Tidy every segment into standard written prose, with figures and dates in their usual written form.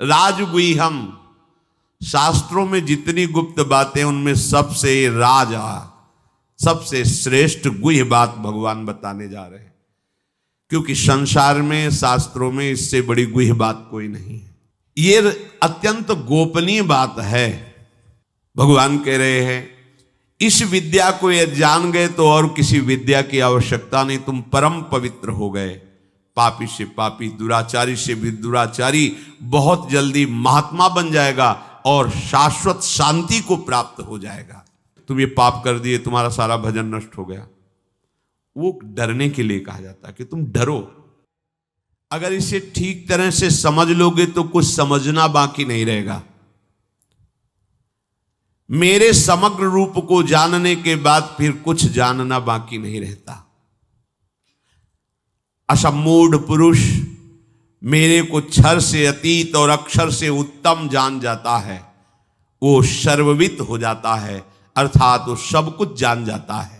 राजगुह्यम, शास्त्रों में जितनी गुप्त बातें उनमें सबसे सबसे श्रेष्ठ गुह्य बात भगवान बताने जा रहे हैं, क्योंकि संसार में शास्त्रों में इससे बड़ी गुह्य बात कोई नहीं है। ये अत्यंत गोपनीय बात है। भगवान कह रहे हैं इस विद्या को ये जान गए तो और किसी विद्या की आवश्यकता नहीं, तुम परम पवित्र हो गए। पापी से पापी, दुराचारी से भी दुराचारी बहुत जल्दी महात्मा बन जाएगा और शाश्वत शांति को प्राप्त हो जाएगा। तुम ये पाप कर दिए, तुम्हारा सारा भजन नष्ट हो गया। वो डरने के लिए कहा जाता है कि तुम डरो। अगर इसे ठीक तरह से समझ लोगे तो कुछ समझना बाकी नहीं रहेगा। मेरे समग्र रूप को जानने के बाद फिर कुछ जानना बाकी नहीं रहता। असमूढ़ पुरुष मेरे को क्षर से अतीत और अक्षर से उत्तम जान जाता है, वो सर्ववित हो जाता है, अर्थात वो सब कुछ जान जाता है।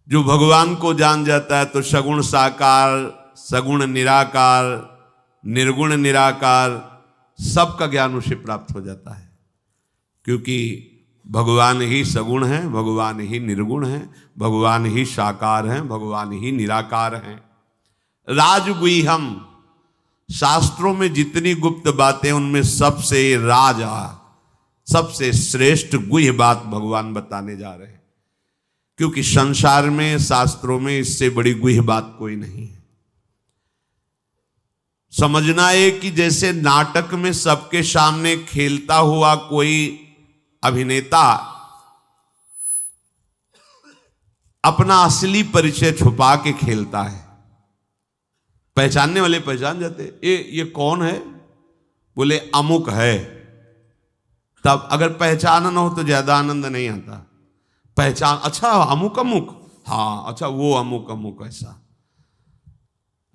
जो भगवान को जान जाता है तो सगुण साकार, सगुण निराकार, निर्गुण निराकार, सबका ज्ञान उसे प्राप्त हो जाता है, क्योंकि भगवान ही सगुण है, भगवान ही निर्गुण है, भगवान ही साकार है, भगवान ही निराकार है। राजगुह्यम, शास्त्रों में जितनी गुप्त बातें उनमें सबसे सबसे श्रेष्ठ गुह्य बात भगवान बताने जा रहे हैं, क्योंकि संसार में शास्त्रों में इससे बड़ी गुह्य बात कोई नहीं है। समझना है कि जैसे नाटक में सबके सामने खेलता हुआ कोई अभिनेता अपना असली परिचय छुपा के खेलता है, पहचानने वाले पहचान जाते, ये कौन है, बोले अमुक है। तब अगर पहचान ना हो तो ज्यादा आनंद नहीं आता। पहचान, अच्छा अमुक अमुक, हाँ अच्छा वो अमुक अमुक,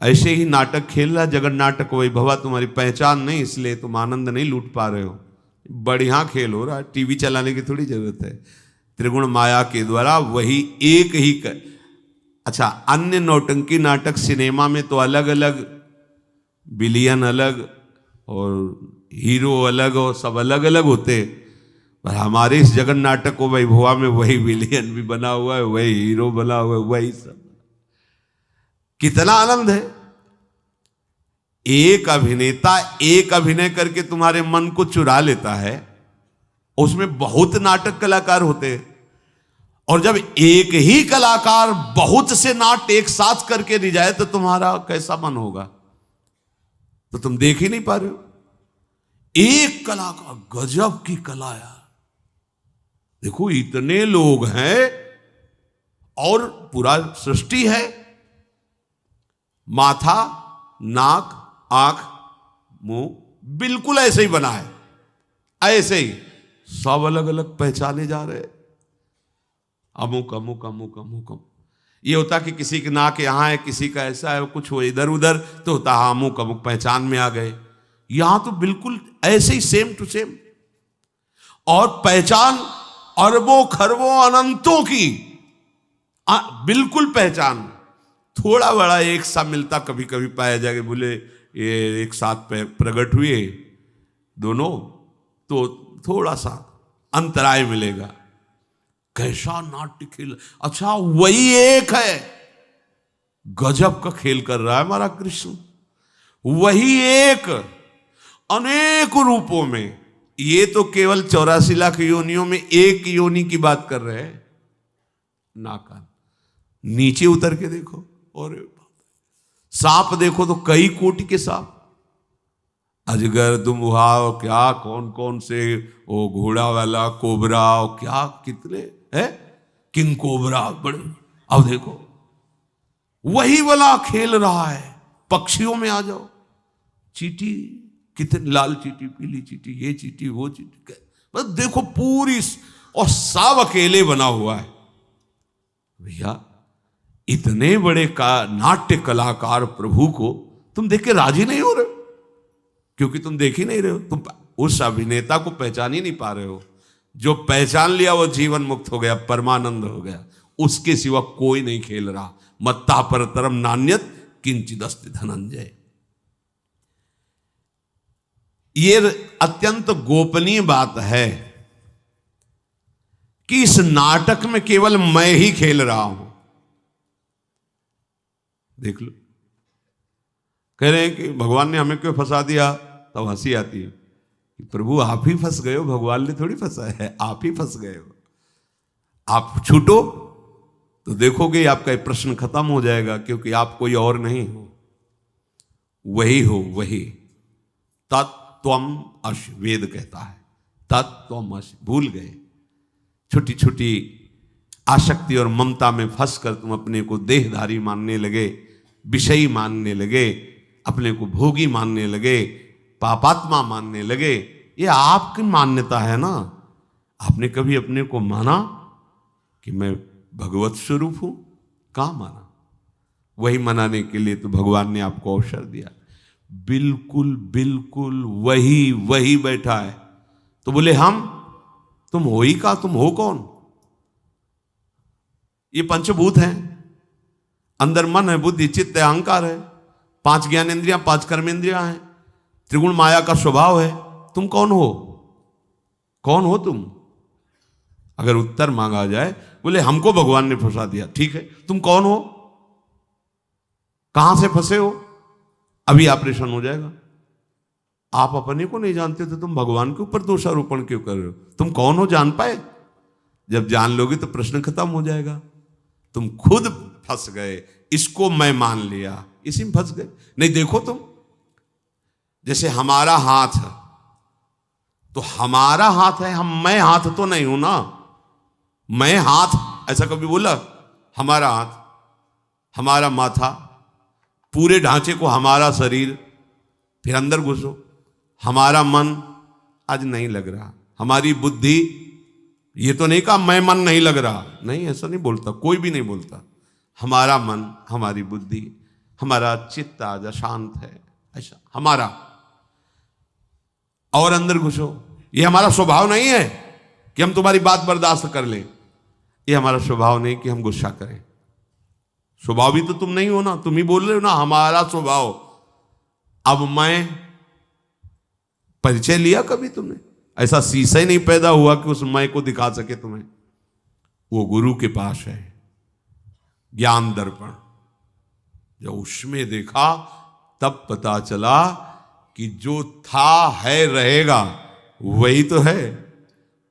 ऐसे ही नाटक खेल रहा जगन नाटक वही भवा, तुम्हारी पहचान नहीं इसलिए तुम आनंद नहीं लूट पा रहे हो। बढ़िया खेल हो रहा है, टीवी चलाने की थोड़ी जरूरत है। त्रिगुण माया के द्वारा वही एक ही अच्छा, अन्य नौटंकी नाटक सिनेमा में तो अलग अलग विलियन अलग और हीरो अलग और सब अलग अलग होते, पर हमारे इस जगन नाटक को वैभवा में वही विलियन भी बना हुआ है, वही हीरो बना हुआ है, वही सब। कितना आनंद है। एक अभिनेता एक अभिनय करके तुम्हारे मन को चुरा लेता है, उसमें बहुत नाटक कलाकार होते हैं, और जब एक ही कलाकार बहुत से नाट एक साथ करके ले जाए तो तुम्हारा कैसा मन होगा। तो तुम देख ही नहीं पा रहे हो। एक कला का गजब की कला यार, देखो इतने लोग हैं और पूरा सृष्टि है, माथा नाक आंख मुंह बिल्कुल ऐसे ही बना है, ऐसे ही सब अलग अलग पहचाने जा रहे हैं। अमुक अमुक अमुक अमुक अमुक, ये होता कि किसी की नाक यहां है, किसी का ऐसा है, कुछ हो इधर उधर तो होता हाँ अमुक अमुक पहचान में आ गए। यहां तो बिल्कुल ऐसे ही सेम टू सेम, और पहचान अरबों खरबों अनंतों की बिल्कुल पहचान। थोड़ा बड़ा एक सा मिलता कभी कभी पाया जाएगा, बोले ये एक साथ प्रकट हुए दोनों तो थोड़ा सा अंतराय मिलेगा। कैसा नाट्य खेल, अच्छा वही एक है, गजब का खेल कर रहा है हमारा कृष्ण। वही एक अनेक रूपों में, ये तो केवल 84 लाख योनियों में एक योनि की बात कर रहे हैं। नाकान नीचे उतर के देखो, और सांप देखो तो कई कोटि के सांप, अजगर दुमुहा और क्या कौन कौन से, वो घोड़ा वाला कोबरा और क्या कितने है, किंग कोबरा बड़े। अब देखो वही वाला खेल रहा है। पक्षियों में आ जाओ, चींटी कितनी, लाल चींटी पीली चींटी, ये चींटी वो चींटी, बस देखो पूरी, और सब अकेले बना हुआ है। भैया इतने बड़े का नाट्य कलाकार प्रभु को तुम देख के राजी नहीं हो रहे, क्योंकि तुम देख ही नहीं रहे हो, तुम उस अभिनेता को पहचान ही नहीं पा रहे हो। जो पहचान लिया वो जीवन मुक्त हो गया, परमानंद हो गया, उसके सिवा कोई नहीं खेल रहा। मत्ता परतरम नान्यत किंचिदस्ति धनंजय। ये अत्यंत गोपनीय बात है कि इस नाटक में केवल मैं ही खेल रहा हूं। देख लो, कह रहे हैं कि भगवान ने हमें क्यों फंसा दिया, तब हंसी आती है कि प्रभु आप ही फंस गए हो, भगवान ने थोड़ी फंसा है, आप ही फंस गए हो। आप छूटो तो देखोगे आपका ये प्रश्न खत्म हो जाएगा, क्योंकि आप कोई और नहीं हो, वही हो, वही तत्त्वम अश, वेद कहता है तत्त्वम अश। भूल गए, छोटी छोटी आसक्ति और ममता में फंसकर तुम अपने को देहधारी मानने लगे, विषयी मानने लगे, अपने को भोगी मानने लगे, पापात्मा मानने लगे। ये आपकी मान्यता है ना। आपने कभी अपने को माना कि मैं भगवत स्वरूप हूं? कहां माना? वही मनाने के लिए तो भगवान ने आपको अवसर दिया। बिल्कुल बिल्कुल वही वही बैठा है। तो बोले हम, तुम हो ही का, तुम हो कौन? ये पंचभूत हैं, अंदर मन है, बुद्धि, चित्त है, अहंकार है, 5 ज्ञानेंद्रियां, 5 कर्मेंद्रियां हैं, त्रिगुण माया का स्वभाव है। तुम कौन हो? कौन हो तुम? अगर उत्तर मांगा जाए, बोले हमको भगवान ने फंसा दिया। ठीक है, तुम कौन हो? कहां से फंसे हो? अभी ऑपरेशन हो जाएगा। आप अपने को नहीं जानते तो तुम भगवान के ऊपर दोषारोपण क्यों कर रहे हो? तुम कौन हो जान पाए? जब जान लोगे तो प्रश्न खत्म हो जाएगा। तुम खुद फंस गए, इसको मैं मान लिया, इसी में फंस गए। नहीं, देखो तुम, जैसे हमारा हाथ है, तो हमारा हाथ है, मैं हाथ तो नहीं हूं ना। मैं हाथ ऐसा कभी बोला? हमारा हाथ, हमारा माथा, पूरे ढांचे को हमारा शरीर, फिर अंदर घुसो, हमारा मन आज नहीं लग रहा, हमारी बुद्धि, ये तो नहीं कहा मैं मन नहीं लग रहा, नहीं, ऐसा नहीं बोलता, कोई भी नहीं बोलता। हमारा मन, हमारी बुद्धि, हमारा चित्त आज अशांत है, ऐसा हमारा। और अंदर घुसो, ये हमारा स्वभाव नहीं है कि हम तुम्हारी बात बर्दाश्त कर लें। ये हमारा स्वभाव नहीं कि हम गुस्सा करें। स्वभाव भी तो तुम नहीं हो ना, तुम ही बोल रहे हो ना हमारा स्वभाव। अब मैं परिचय लिया कभी तुमने? ऐसा शीशा ही नहीं पैदा हुआ कि उस मैं को दिखा सके तुम्हें। वो गुरु के पास है ज्ञान दर्पण। जब उसमें देखा तब पता चला कि जो था है रहेगा, वही तो है।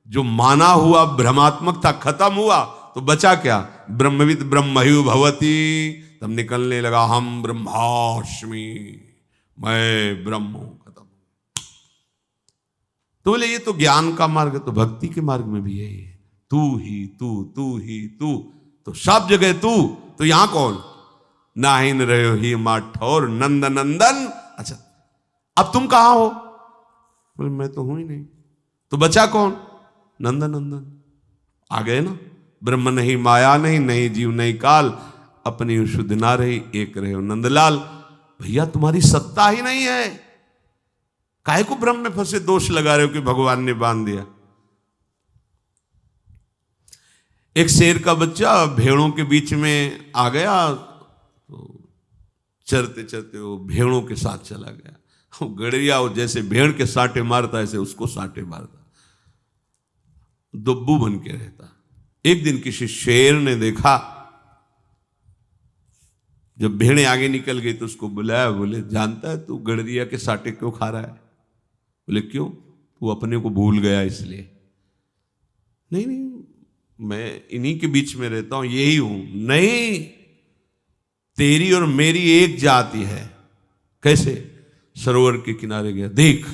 जो माना हुआ भ्रमात्मक था, खत्म हुआ तो बचा क्या? ब्रह्मविद ब्रह्मयु भवति। तब निकलने लगा हम ब्रह्मास्मि, मैं ब्रह्म हूं, खत्म। तो बोले ये तो ज्ञान का मार्ग है, तो भक्ति के मार्ग में भी यही है। तू ही तू, तू ही तू, तो सब जगह तू, तो यहां कौन? नाहिन रहे ही माठौर नंद नंदन। अच्छा, अब तुम कहां हो? बोले मैं तो हूं ही नहीं। तो बचा कौन? नंद नंदन। आ गए ना। ब्रह्म नहीं, माया नहीं, नहीं जीव नहीं काल, अपनी शुद्ध ना रही, एक रहे हो नंदलाल। भैया तुम्हारी सत्ता ही नहीं है, काहे को ब्रह्म में फंसे दोष लगा रहे हो कि भगवान ने बांध दिया। एक शेर का बच्चा भेड़ों के बीच में आ गया, तो चरते चरते वो भेड़ों के साथ चला गया। वो गड़रिया जैसे भेड़ के साटे मारता, ऐसे उसको साटे मारता, दुब्बू बन के रहता। एक दिन किसी शेर ने देखा, जब भेड़ें आगे निकल गई तो उसको बुलाया, बोले जानता है तू गड़रिया के साटे क्यों खा रहा है? बोले क्यों? तू अपने को भूल गया इसलिए। नहीं नहीं, मैं इन्हीं के बीच में रहता हूं, यही हूं। नहीं, तेरी और मेरी एक जाति है। कैसे? सरोवर के किनारे गया, देख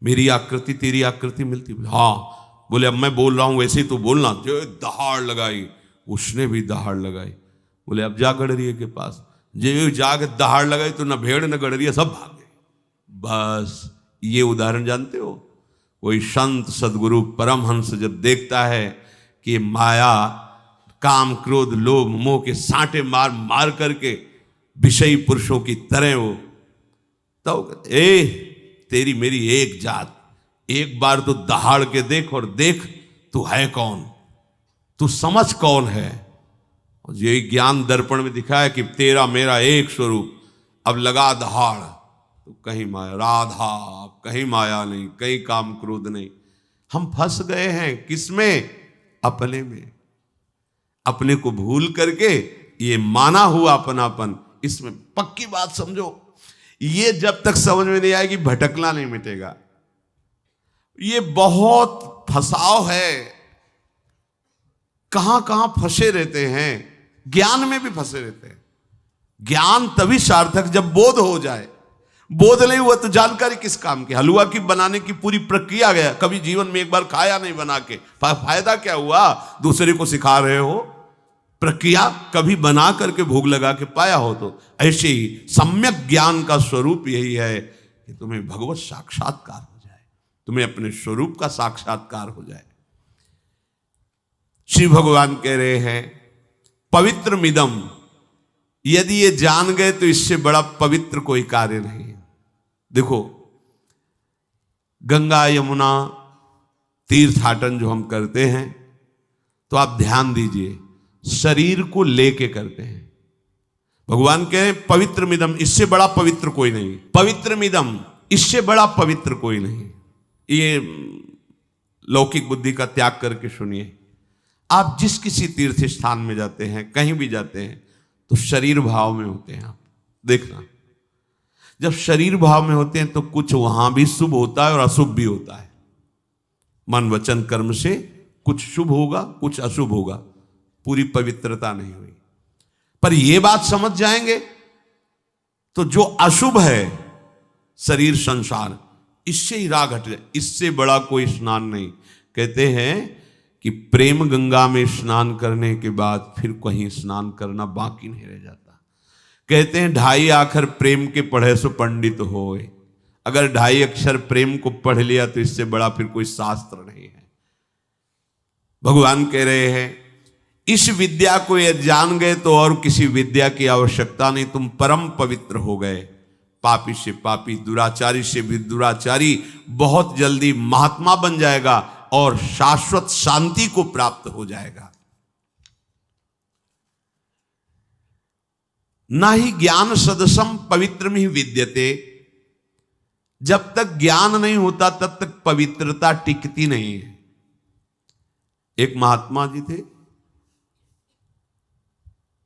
मेरी आकृति तेरी आकृति मिलती। हाँ। बोले अब मैं बोल रहा हूं वैसे ही तो बोलना। जो दहाड़ लगाई, उसने भी दहाड़ लगाई। बोले अब जा गड़रिया के पास। जो जाके दहाड़ लगाई तो न भेड़ न गड़रिया सब भागे। बस ये उदाहरण जानते हो? कोई संत सदगुरु परमहंस जब देखता है कि माया, काम, क्रोध, लोभ, मोह के सांटे मार मार करके विषयी पुरुषों की तरह हो, तो ए तेरी मेरी एक जात, एक बार तो दहाड़ के देख और देख तू है कौन, तू समझ कौन है। ये ज्ञान दर्पण में दिखाया कि तेरा मेरा एक स्वरूप। अब लगा दहाड़ तो कहीं माया, राधा कहीं माया नहीं, कहीं काम क्रोध नहीं। हम फंस गए हैं किसमें? अपने में। अपने को भूल करके ये माना हुआ अपनापन, इसमें पक्की बात समझो, ये जब तक समझ में नहीं आएगी भटकना नहीं मिटेगा। ये बहुत फंसाव है, कहां कहां फंसे रहते हैं, ज्ञान में भी फंसे रहते हैं। ज्ञान तभी सार्थक जब बोध हो जाए। बोध नहीं हुआ तो जानकारी किस काम की? हलवा की बनाने की पूरी प्रक्रिया गया, कभी जीवन में एक बार खाया नहीं बना के, फायदा क्या हुआ? दूसरे को सिखा रहे हो प्रक्रिया, कभी बना करके भोग लगा के पाया हो तो। ऐसे ही सम्यक ज्ञान का स्वरूप यही है कि तुम्हें भगवत साक्षात्कार हो जाए, तुम्हें अपने स्वरूप का साक्षात्कार हो जाए। श्री भगवान कह रहे हैं पवित्र मिदम, यदि ये जान गए तो इससे बड़ा पवित्र कोई कार्य नहीं है। देखो, गंगा यमुना तीर्थाटन जो हम करते हैं, तो आप ध्यान दीजिए, शरीर को लेके करते हैं। भगवान कह रहे हैं पवित्र मिदम, इससे बड़ा पवित्र कोई नहीं। पवित्र मिदम, इससे बड़ा पवित्र कोई नहीं। ये लौकिक बुद्धि का त्याग करके सुनिए। आप जिस किसी तीर्थ स्थान में जाते हैं, कहीं भी जाते हैं, तो शरीर भाव में होते हैं। आप देखना, जब शरीर भाव में होते हैं तो कुछ वहां भी शुभ होता है और अशुभ भी होता है। मन वचन कर्म से कुछ शुभ होगा, कुछ अशुभ होगा, पूरी पवित्रता नहीं हुई। पर यह बात समझ जाएंगे तो जो अशुभ है शरीर संसार, इससे ही राग हट जाए, इससे बड़ा कोई स्नान नहीं। कहते हैं कि प्रेम गंगा में स्नान करने के बाद फिर कहीं स्नान करना बाकी नहीं रह जाता। कहते हैं 2.5 अक्षर प्रेम के पढ़े सो पंडित होए। अगर 2.5 अक्षर प्रेम को पढ़ लिया तो इससे बड़ा फिर कोई शास्त्र नहीं है। भगवान कह रहे हैं इस विद्या को ये जान गए तो और किसी विद्या की आवश्यकता नहीं, तुम परम पवित्र हो गए। पापी से पापी, दुराचारी से भी दुराचारी बहुत जल्दी महात्मा बन जाएगा और शाश्वत शांति को प्राप्त हो जाएगा। ना ही ज्ञान सदसम पवित्र में ही विद्यते, जब तक ज्ञान नहीं होता तब तक पवित्रता टिकती नहीं है। एक महात्मा जी थे,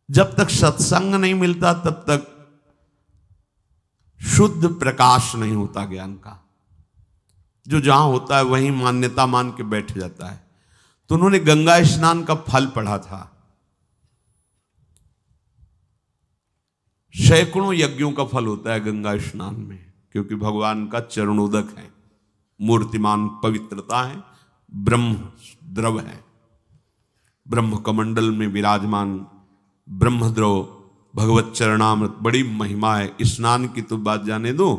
जब तक सत्संग नहीं मिलता तब तक शुद्ध प्रकाश नहीं होता ज्ञान का। जो जहां होता है वहीं मान्यता मान के बैठ जाता है। तो उन्होंने गंगा स्नान का फल पढ़ा था। सैकड़ों यज्ञों का फल होता है गंगा स्नान में, क्योंकि भगवान का चरणोदक है, मूर्तिमान पवित्रता है, ब्रह्म द्रव है, ब्रह्म कमंडल में विराजमान ब्रह्मद्रव भगवत चरणामृत, बड़ी महिमा है। स्नान की तो बात जाने दो,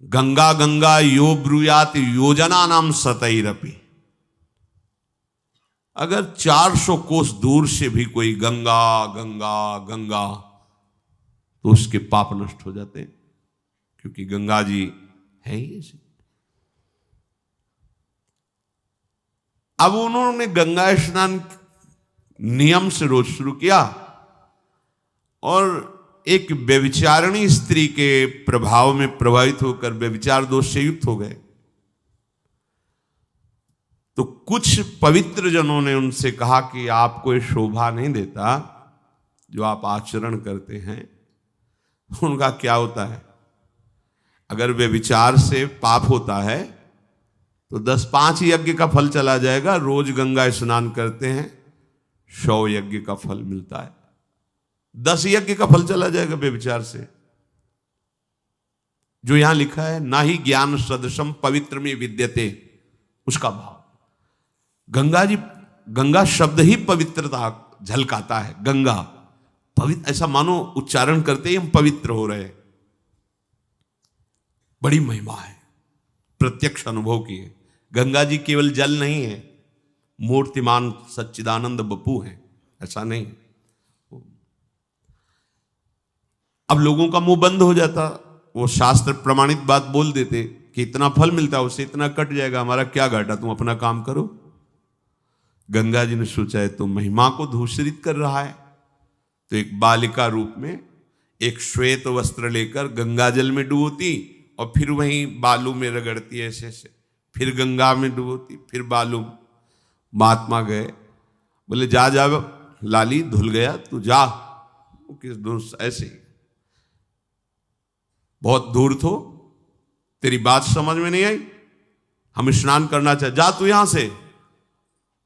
गंगा गंगा यो ब्रूयात योजना नाम सतैरपि। अगर 400 कोस दूर से भी कोई गंगा गंगा गंगा, तो उसके पाप नष्ट हो जाते हैं, क्योंकि गंगा जी है ही ऐसे। अब उन्होंने गंगा स्नान नियम से रोज शुरू किया और एक व्यभिचारिणी स्त्री के प्रभाव में प्रभावित होकर व्यभिचार दोष से युक्त हो गए। तो कुछ पवित्र जनों ने उनसे कहा कि आपको ये शोभा नहीं देता जो आप आचरण करते हैं। उनका क्या होता है, अगर व्यभिचार से पाप होता है तो 10-5 यज्ञ का फल चला जाएगा। रोज गंगा स्नान करते हैं 100 यज्ञ का फल मिलता है, 10 यज्ञ का फल चला जाएगा व्यभिचार से। जो यहां लिखा है ना ही ज्ञान सदृशम पवित्र में विद्यते, उसका भाव गंगा जी, गंगा शब्द ही पवित्रता झलकाता है। गंगा पवित्र, ऐसा मानो उच्चारण करते ही हम पवित्र हो रहे हैं। बड़ी महिमा है, प्रत्यक्ष अनुभव की है। गंगा जी केवल जल नहीं है, मूर्तिमान सच्चिदानंद बपू हैं, ऐसा नहीं। अब लोगों का मुंह बंद हो जाता, वो शास्त्र प्रमाणित बात बोल देते कि इतना फल मिलता है, उससे इतना कट जाएगा, हमारा क्या घाटा, तुम अपना काम करो। गंगा जी ने सोचा है तो महिमा को दूषित कर रहा है, तो एक बालिका रूप में एक श्वेत वस्त्र लेकर गंगा जल में डुबोती और फिर वहीं बालू में रगड़ती ऐसे ऐसे, फिर गंगा में डुबोती, फिर बालू। महात्मा गए, बोले जा जा लाली, धुल गया तू जा। किस दूर ऐसे ही, बहुत दूर थो, तेरी बात समझ में नहीं आई, हम स्नान करना चाहे, जा तू यहां से।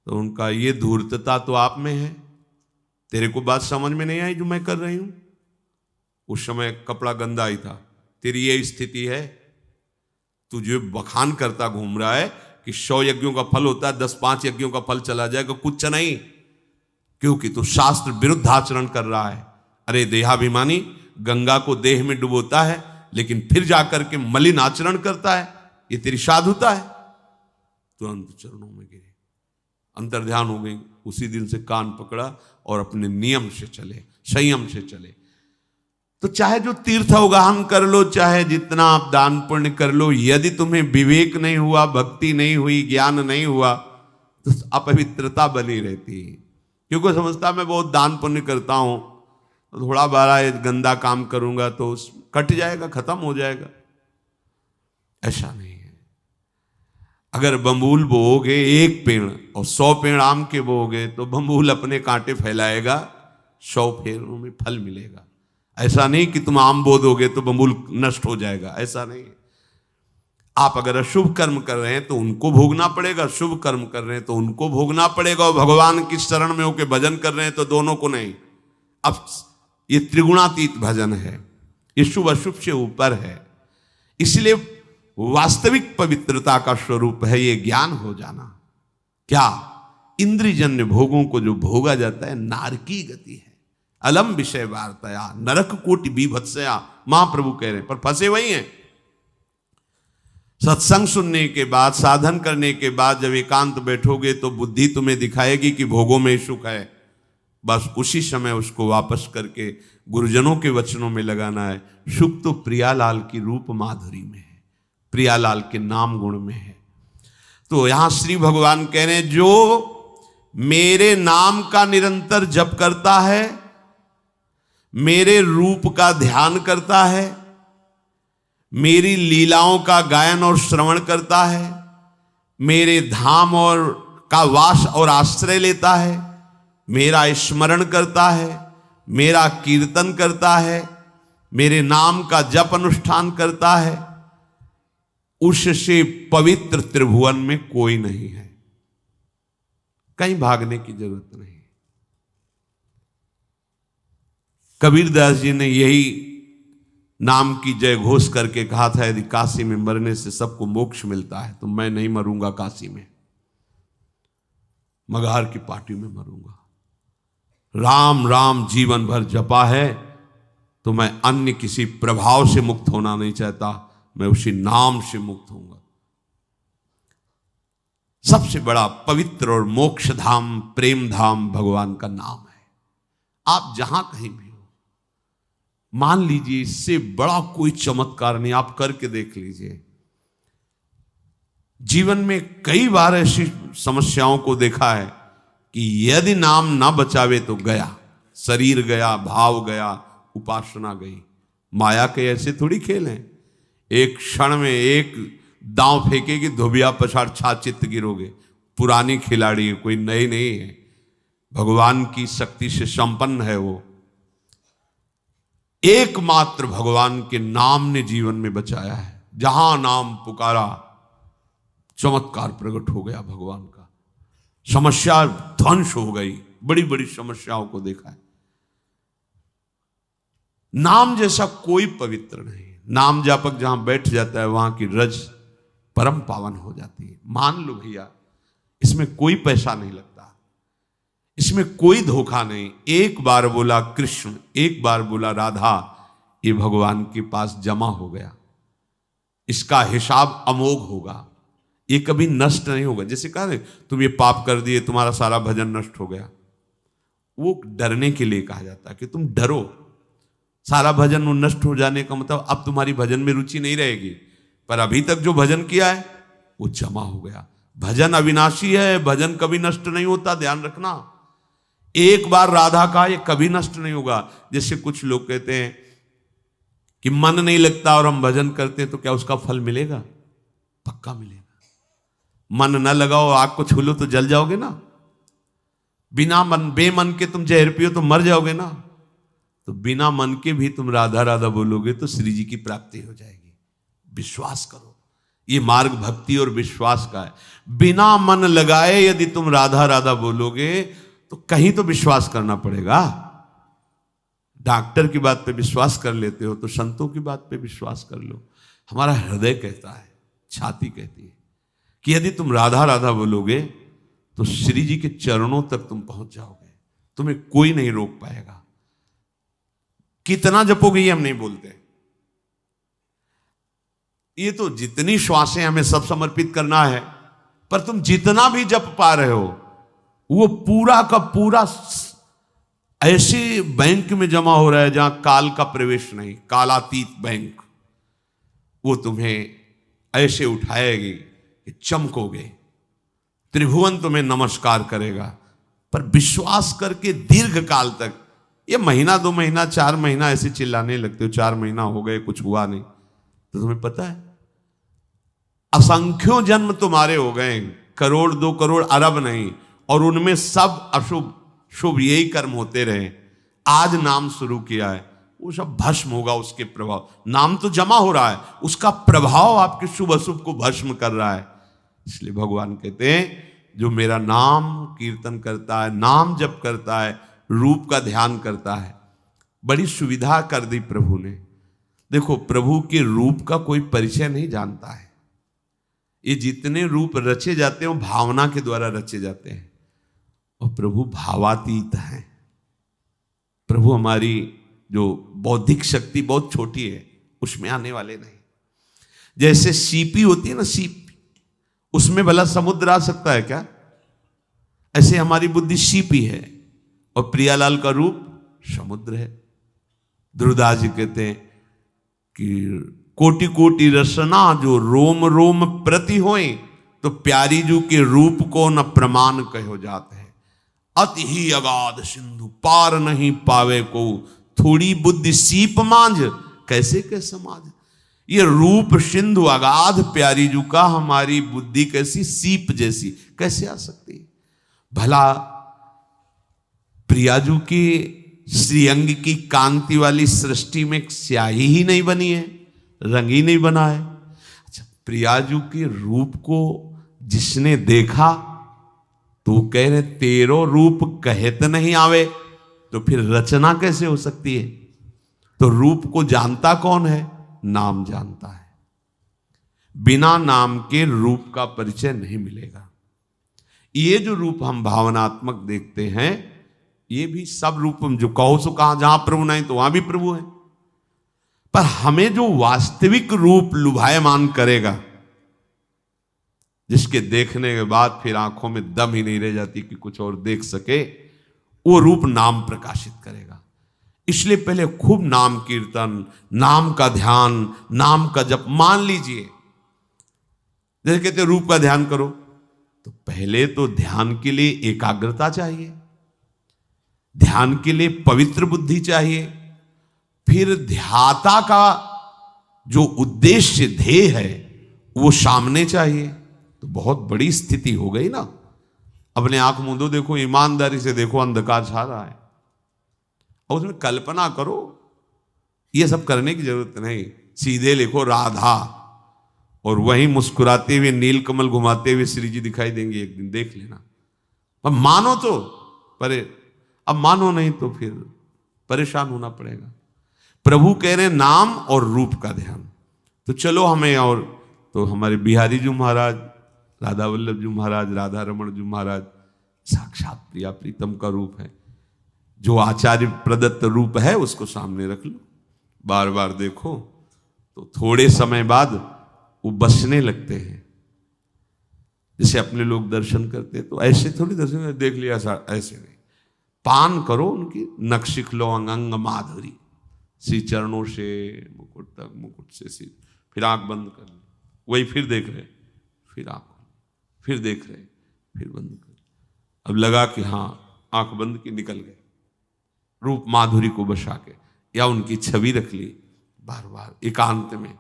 तो उनका ये धूर्तता तो आप में है, तेरे को बात समझ में नहीं आई जो मैं कर रही हूं। उस समय कपड़ा गंदा ही था, तेरी ये स्थिति है, तू जो बखान करता घूम रहा है कि 100 यज्ञों का फल होता है, 10-5 यज्ञों का फल चला जाएगा, कुछ नहीं, क्योंकि तू शास्त्र विरुद्ध आचरण कर रहा है। अरे देहाभिमानी, गंगा को देह में डुबोता है लेकिन फिर जाकर के मलिन आचरण करता है, ये तेरी साधुता है। तुरंत चरणों में गिरे, अंतर्ध्यान हो गई। उसी दिन से कान पकड़ा और अपने नियम से चले, संयम से चले। तो चाहे जो तीर्थ अवगाहन कर लो, चाहे जितना आप दान पुण्य कर लो, यदि तुम्हें विवेक नहीं हुआ, भक्ति नहीं हुई, ज्ञान नहीं हुआ, तो अपवित्रता बनी रहती है। क्योंकि समझता मैं बहुत दान पुण्य करता हूं, थोड़ा बड़ा गंदा काम करूंगा तो कट जाएगा, खत्म हो जाएगा। ऐसा नहीं है। अगर बम्बूल बोओगे एक पेड़ और 100 पेड़ आम के बोओगे तो बम्बूल अपने कांटे फैलाएगा, 100 पेड़ों में फल मिलेगा। ऐसा नहीं कि तुम आम बो दोगे तो बम्बूल नष्ट हो जाएगा, ऐसा नहीं। आप अगर अशुभ कर्म कर रहे हैं तो उनको भोगना पड़ेगा, शुभ कर्म कर रहे हैं तो उनको भोगना पड़ेगा। और भगवान की शरण में होकर भजन कर रहे हैं तो दोनों को नहीं। अब ये त्रिगुणातीत भजन है, ये शुभ अशुभ से ऊपर है। इसलिए वास्तविक पवित्रता का स्वरूप है ये ज्ञान हो जाना। क्या इंद्रियजन्य भोगों को जो भोगा जाता है नारकी गति है। अलम विषय वार्तया नरक कोटि बीभत्सया, महाप्रभु कह रहे हैं, पर फंसे वही हैं। सत्संग सुनने के बाद, साधन करने के बाद जब एकांत बैठोगे तो बुद्धि तुम्हें दिखाएगी कि भोगों में सुख है। बस उसी समय उसको वापस करके गुरुजनों के वचनों में लगाना है। सुख तो प्रियालाल की रूप माधुरी में है, प्रियालाल के नाम गुण में है। तो यहां श्री भगवान कह रहे हैं, जो मेरे नाम का निरंतर जप करता है, मेरे रूप का ध्यान करता है, मेरी लीलाओं का गायन और श्रवण करता है, मेरे धाम और का वास और आश्रय लेता है, मेरा स्मरण करता है, मेरा कीर्तन करता है, मेरे नाम का जप अनुष्ठान करता है, उससे पवित्र त्रिभुवन में कोई नहीं है। कहीं भागने की जरूरत नहीं। कबीरदास जी ने यही नाम की जय घोष करके कहा था, यदि काशी में मरने से सबको मोक्ष मिलता है तो मैं नहीं मरूंगा काशी में, मगहर की पार्टी में मरूंगा। राम राम जीवन भर जपा है तो मैं अन्य किसी प्रभाव से मुक्त होना नहीं चाहता, मैं उसी नाम से मुक्त होऊंगा। सबसे बड़ा पवित्र और मोक्ष धाम, प्रेम धाम भगवान का नाम है। आप जहां कहीं भी हो, मान लीजिए इससे बड़ा कोई चमत्कार नहीं, आप करके देख लीजिए। जीवन में कई बार ऐसी समस्याओं को देखा है कि यदि नाम ना बचावे तो गया, शरीर गया, भाव गया, उपासना गई। माया के ऐसे थोड़ी खेल हैं, एक क्षण में एक दांव फेंकेगी, धोबिया पछाड़ छाचित गिरोगे। पुरानी खिलाड़ी है, कोई नई नहीं है, भगवान की शक्ति से संपन्न है वो। एकमात्र भगवान के नाम ने जीवन में बचाया है। जहां नाम पुकारा चमत्कार प्रकट हो गया भगवान का, समस्या ध्वंस हो गई। बड़ी बड़ी समस्याओं को देखा है। नाम जैसा कोई पवित्र नहीं। नाम जापक जहां बैठ जाता है वहां की रज परम पावन हो जाती है। मान लो भैया, इसमें कोई पैसा नहीं लगता, इसमें कोई धोखा नहीं। एक बार बोला कृष्ण, एक बार बोला राधा, ये भगवान के पास जमा हो गया। इसका हिसाब अमोघ होगा, ये कभी नष्ट नहीं होगा। जैसे कहा तुम ये पाप कर दिए, तुम्हारा सारा भजन नष्ट हो गया, वो डरने के लिए कहा जाता है कि तुम डरो। सारा भजन नष्ट हो जाने का मतलब अब तुम्हारी भजन में रुचि नहीं रहेगी, पर अभी तक जो भजन किया है वो जमा हो गया। भजन अविनाशी है, भजन कभी नष्ट नहीं होता, ध्यान रखना। एक बार राधा का ये कभी नष्ट नहीं होगा। जैसे कुछ लोग कहते हैं कि मन नहीं लगता और हम भजन करते तो क्या उसका फल मिलेगा? पक्का मिलेगा। मन न लगाओ, आग को छू लो तो जल जाओगे ना। बिना मन, बेमन के तुम जहर पियो तो मर जाओगे ना। तो बिना मन के भी तुम राधा राधा बोलोगे तो श्री जी की प्राप्ति हो जाएगी। विश्वास करो, ये मार्ग भक्ति और विश्वास का है। बिना मन लगाए यदि तुम राधा राधा बोलोगे तो कहीं तो विश्वास करना पड़ेगा। डॉक्टर की बात पे विश्वास कर लेते हो तो संतों की बात पे विश्वास कर लो। हमारा हृदय कहता है, छाती कहती है कि यदि तुम राधा राधा बोलोगे तो श्री जी के चरणों तक तुम पहुंच जाओगे, तुम्हें कोई नहीं रोक पाएगा। कितना जपोगे ये हम नहीं बोलते, ये तो जितनी श्वासें हमें सब समर्पित करना है, पर तुम जितना भी जप पा रहे हो वो पूरा का पूरा ऐसे बैंक में जमा हो रहा है जहां काल का प्रवेश नहीं, कालातीत बैंक। वो तुम्हें ऐसे उठाएगी कि चमकोगे, त्रिभुवन तुम्हें नमस्कार करेगा। पर विश्वास करके दीर्घ काल तक, ये महीना 2 महीना 4 महीना ऐसे चिल्लाने लगते हो, 4 महीना हो गए कुछ हुआ नहीं, तो तुम्हें पता है असंख्यों जन्म तुम्हारे हो गए, करोड़ 2 करोड़ अरब नहीं, और उनमें सब अशुभ शुभ यही कर्म होते रहे। आज नाम शुरू किया है, वो सब भस्म होगा उसके प्रभाव। नाम तो जमा हो रहा है, उसका प्रभाव आपके शुभ अशुभ को भस्म कर रहा है। इसलिए भगवान कहते हैं जो मेरा नाम कीर्तन करता है, नाम जप करता है, रूप का ध्यान करता है, बड़ी सुविधा कर दी प्रभु ने। देखो, प्रभु के रूप का कोई परिचय नहीं जानता है। ये जितने रूप रचे जाते हैं वो भावना के द्वारा रचे जाते हैं, और प्रभु भावातीत हैं। प्रभु हमारी जो बौद्धिक शक्ति बहुत छोटी है उसमें आने वाले नहीं। जैसे सीपी होती है ना, सीप, उसमें भला समुद्र आ सकता है क्या? ऐसे हमारी बुद्धि सीपी है और प्रियालाल का रूप समुद्र है। ध्रुवदास जी कहते हैं कि कोटि कोटि रसना जो रोम रोम प्रति होए, तो प्यारी जू के रूप को न प्रमाण कहो जाते हैं। अति ही अगाध सिंधु पार नहीं पावे को, थोड़ी बुद्धि सीप मांझ कैसे के समाज। ये रूप सिंधु अगाध प्यारी जू का, हमारी बुद्धि कैसी सीप जैसी कैसे आ सकती है? भला प्रियाजू की श्रीअंग की कांति वाली सृष्टि में स्याही ही नहीं बनी है, रंग ही नहीं बना है। अच्छा, प्रियाजू के रूप को जिसने देखा तो कह रहे तेरो रूप कहत नहीं आवे, तो फिर रचना कैसे हो सकती है? तो रूप को जानता कौन है? नाम जानता है। बिना नाम के रूप का परिचय नहीं मिलेगा। ये जो रूप हम भावनात्मक देखते हैं, ये भी सब रूप हम जो कहो सो कहा, जहां प्रभु नहीं तो वहां भी प्रभु है। पर हमें जो वास्तविक रूप लुभायमान करेगा, जिसके देखने के बाद फिर आंखों में दम ही नहीं रह जाती कि कुछ और देख सके, वो रूप नाम प्रकाशित करेगा। इसलिए पहले खूब नाम कीर्तन, नाम का ध्यान, नाम का जप। मान लीजिए जैसे कहते रूप का ध्यान करो, तो पहले तो ध्यान के लिए एकाग्रता चाहिए, ध्यान के लिए पवित्र बुद्धि चाहिए, फिर ध्याता का जो उद्देश्य ध्येय है वो सामने चाहिए। तो बहुत बड़ी स्थिति हो गई ना। अपने आंख मूंदो, देखो, ईमानदारी से देखो, अंधकार छा रहा है, और उसमें कल्पना करो। ये सब करने की जरूरत नहीं, सीधे लिखो राधा, और वहीं मुस्कुराते हुए नीलकमल घुमाते हुए श्री जी दिखाई देंगे एक दिन, देख लेना। अब मानो तो, पर अब मानो नहीं तो फिर परेशान होना पड़ेगा। प्रभु कह रहे हैं नाम और रूप का ध्यान। तो चलो हमें, और तो हमारे बिहारी जी महाराज, राधा वल्लभ जी महाराज, राधा रमण जी महाराज साक्षात प्रिया प्रीतम का रूप है। जो आचार्य प्रदत्त रूप है उसको सामने रख लो, बार बार देखो, तो थोड़े समय बाद वो बसने लगते हैं। जैसे अपने लोग दर्शन करते तो ऐसे थोड़ी दर्शन देख लिया, ऐसे नहीं। पान करो उनकी, नक्शिख लो अंग माधुरी, श्री चरणों से मुकुट तक, मुकुट से सिर, फिर आंख बंद कर लो, वही फिर देख रहे, फिर आंख, फिर देख रहे, फिर बंद कर। अब लगा कि हाँ आंख बंद की, निकल गए, रूप माधुरी को बसा के, या उनकी छवि रख ली, बार बार एकांत में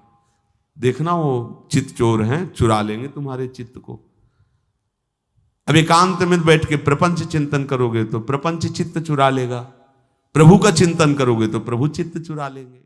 देखना, वो चित्त चोर हैं, चुरा लेंगे तुम्हारे चित्त को। अब एकांत में बैठ के प्रपंच चिंतन करोगे तो प्रपंच चित्त चुरा लेगा, प्रभु का चिंतन करोगे तो प्रभु चित्त चुरा लेंगे।